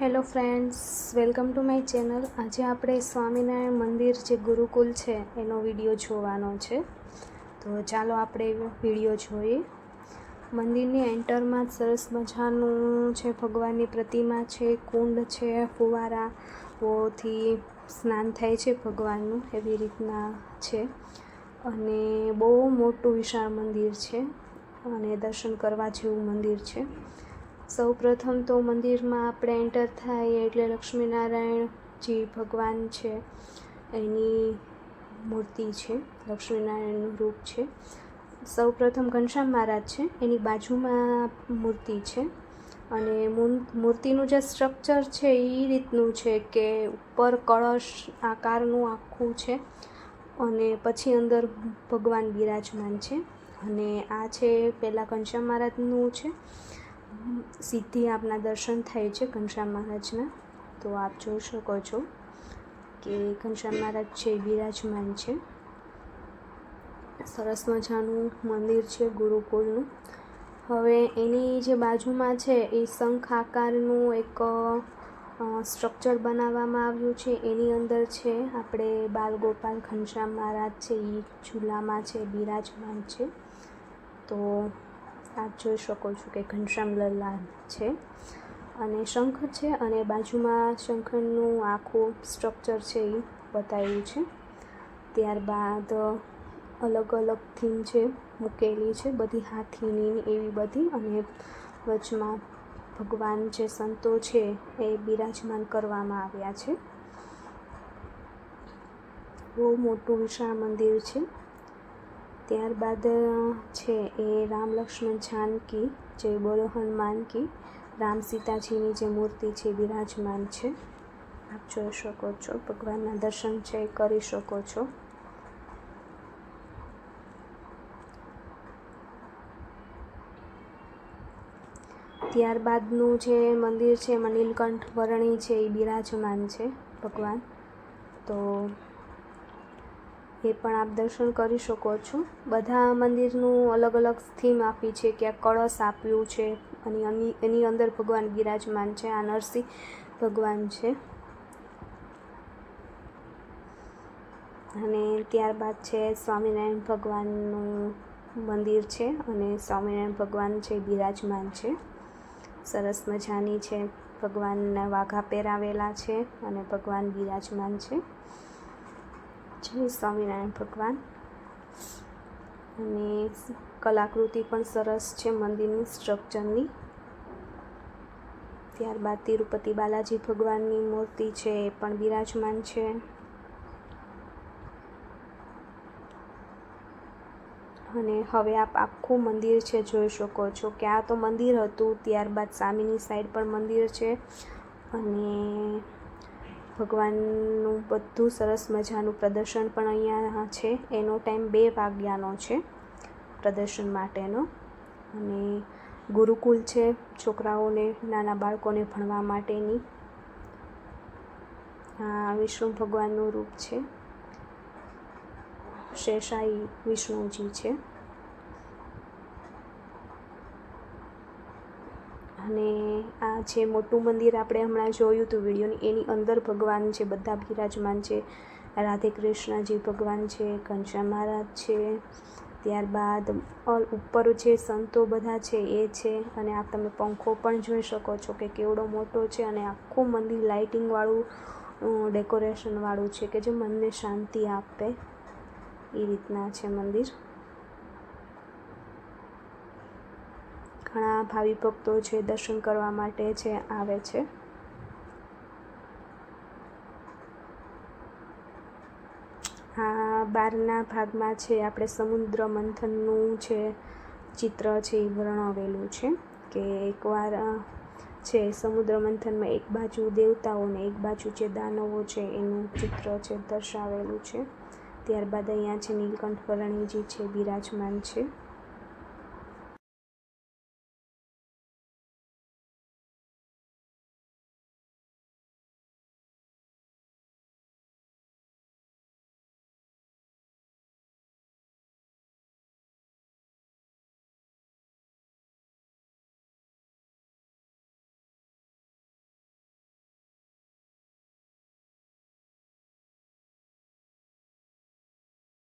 Hello friends, welcome to my channel. આજે આપણે સ્વામિનારાયણ મંદિર જે ગુરુકુલ છે એનો વિડીયો જોવાનો છે. તો ચાલો આપણે વિડીયો જોઈએ. મંદિરની એન્ટરમાં સરસ મજાનું છે, ભગવાનની પ્રતિમા છે, કુંડ છે, ફુવારાઓથી સ્નાન થાય છે ભગવાનનું, એવી રીતના છે. અને બહુ મોટું વિશાળ મંદિર છે અને દર્શન કરવા જેવું મંદિર છે. સૌ પ્રથમ તો મંદિરમાં આપણે એન્ટર થાય એટલે લક્ષ્મીનારાયણજી ભગવાન છે એની મૂર્તિ છે, લક્ષ્મીનારાયણનું રૂપ છે. સૌ પ્રથમ ઘનશ્યામ મહારાજ છે, એની બાજુમાં મૂર્તિ છે. અને મૂર્તિનું જે સ્ટ્રક્ચર છે એ રીતનું છે કે ઉપર કળશ આકારનું આખું છે અને પછી અંદર ભગવાન બિરાજમાન છે. અને આ છે પહેલાં ઘનશ્યામ મહારાજનું છે, સીધી આપના દર્શન થાય છે ઘનશ્યામ મહારાજના. તો આપ જોઈ શકો છો કે ઘનશ્યામ મહારાજ છે બિરાજમાન છે. સરસ મજાનું મંદિર છે ગુરુકુળનું. હવે એની જે બાજુમાં છે એ શંખ આકારનું એક સ્ટ્રક્ચર બનાવવામાં આવ્યું છે. એની અંદર છે આપણે બાલગોપાલ ઘનશ્યામ મહારાજ છે એ ઝૂલામાં છે, બિરાજમાન છે. તો આપ જોઈ શકો છો કે ઘનશ્યામ લલ્લા છે અને શંખ છે અને બાજુમાં શંખનું આખું સ્ટ્રક્ચર છે એ બતાવ્યું છે. ત્યારબાદ અલગ અલગ થીમ છે મૂકેલી છે, બધી હાથીની એવી બધી, અને વચમાં ભગવાન જે સંતો છે એ બિરાજમાન કરવામાં આવ્યા છે. બહુ મોટું વિશાળ મંદિર છે. ત્યારબાદ છે એ રામ લક્ષ્મણ જાનકી, જય બોલો હનુમાન કી, રામ સીતાજીની જે મૂર્તિ છે બિરાજમાન છે. આપ જોઈ શકો છો, ભગવાનના દર્શન છે કરી શકો છો. ત્યારબાદનું જે મંદિર છે એમાં નીલકંઠ વર્ણી છે એ બિરાજમાન છે ભગવાન. તો એ પણ આપ દર્શન કરી શકો છો. બધા મંદિરનું અલગ અલગ થીમ આપી છે, ક્યાંક કળશ આપ્યું છે અને એની અંદર ભગવાન બિરાજમાન છે. આ નરસિંહ ભગવાન છે. અને ત્યારબાદ છે સ્વામિનારાયણ ભગવાનનું મંદિર છે અને સ્વામિનારાયણ ભગવાન છે બિરાજમાન છે. સરસ મજાની છે, ભગવાનના વાઘા પહેરાવેલા છે અને ભગવાન બિરાજમાન છે. જય સ્વામિનારાયણ ભગવાન. અને કલાકૃતિ પણ સરસ છે મંદિરની સ્ટ્રક્ચરની. ત્યારબાદ તિરુપતિ બાલાજી ભગવાનની મૂર્તિ છે એ પણ બિરાજમાન છે. અને હવે આપ આખું મંદિર છે જોઈ શકો છો કે આ તો મંદિર હતું, ત્યારબાદ સામેની સાઈડ પણ મંદિર છે અને ભગવાનનું બધું સરસ મજાનું પ્રદર્શન પણ અહીંયા છે. એનો ટાઈમ 2 વાગ્યાનો છે પ્રદર્શન માટેનો. અને ગુરુકુલ છે, છોકરાઓને, નાના બાળકોને ભણવા માટેની. આ વિષ્ણુ ભગવાનનું રૂપ છે, શેષાઈ વિષ્ણુજી છે. અને આ જે મોટું મંદિર આપણે હમણાં જોયું હતું વિડીયોની, એની અંદર ભગવાન છે બધા બિરાજમાન છે. રાધે કૃષ્ણજી ભગવાન છે, ઘનશ્યામ મહારાજ છે. ત્યારબાદ ઉપર જે સંતો બધા છે એ છે. અને આ તમે પંખો પણ જોઈ શકો છો કે કેવડો મોટો છે. અને આખું મંદિર લાઇટિંગવાળું, ડેકોરેશનવાળું છે કે જે મનને શાંતિ આપે એ રીતના છે મંદિર. ઘણા ભાવિ ભક્તો છે દર્શન કરવા માટે છે આવે છે. આ બહારના ભાગમાં છે આપણે સમુદ્ર મંથનનું છે ચિત્ર છે એ વર્ણવેલું છે કે એકવાર છે સમુદ્ર મંથનમાં એક બાજુ દેવતાઓ ને એક બાજુ જે દાનવો છે એનું ચિત્ર છે દર્શાવેલું છે. ત્યારબાદ અહીંયા છે નીલકંઠ વર્ણીજી છે બિરાજમાન છે.